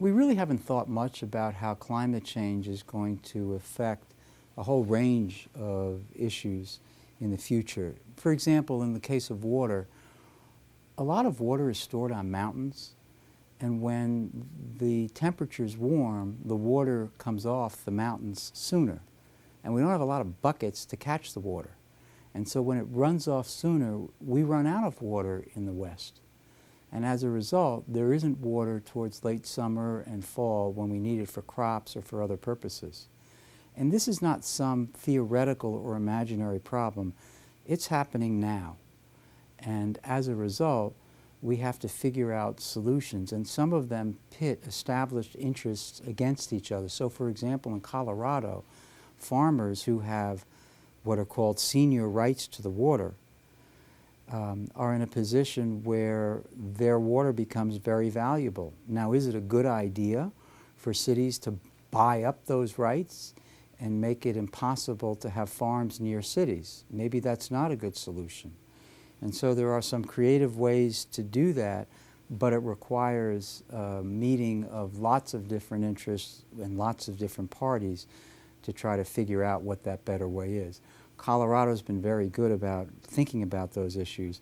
We really haven't thought much about how climate change is going to affect a whole range of issues in the future. For example, in the case of water, a lot of water is stored on mountains, and when the temperature's warm, the water comes off the mountains sooner. And we don't have a lot of buckets to catch the water. And so when it runs off sooner, we run out of water in the West. And as a result, there isn't water towards late summer and fall when we need it for crops or for other purposes. And this is not some theoretical or imaginary problem. It's happening now. And as a result, we have to figure out solutions, and some of them pit established interests against each other. So for example, in Colorado, farmers who have what are called senior rights to the water are in a position where their water becomes very valuable. Now, is it a good idea for cities to buy up those rights and make it impossible to have farms near cities? Maybe that's not a good solution. And so there are some creative ways to do that, but it requires a meeting of lots of different interests and lots of different parties to try to figure out what that better way is. Colorado's been very good about thinking about those issues.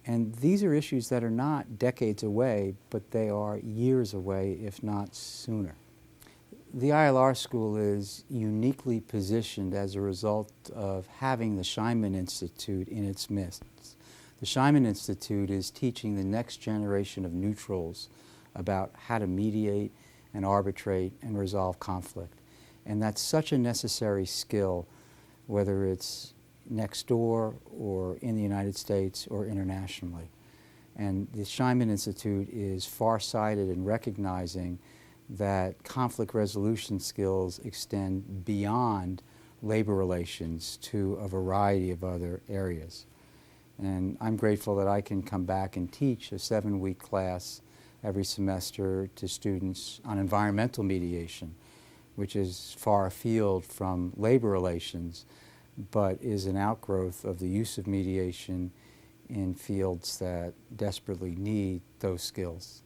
And these are issues that are not decades away, but they are years away, if not sooner. The ILR School is uniquely positioned as a result of having the Scheinman Institute in its midst. The Scheinman Institute is teaching the next generation of neutrals about how to mediate and arbitrate and resolve conflict. And that's such a necessary skill, whether it's next door or in the United States or internationally. And the Scheinman Institute is far-sighted in recognizing that conflict resolution skills extend beyond labor relations to a variety of other areas. And I'm grateful that I can come back and teach a 7-week class every semester to students on environmental mediation, which is far afield from labor relations, but is an outgrowth of the use of mediation in fields that desperately need those skills.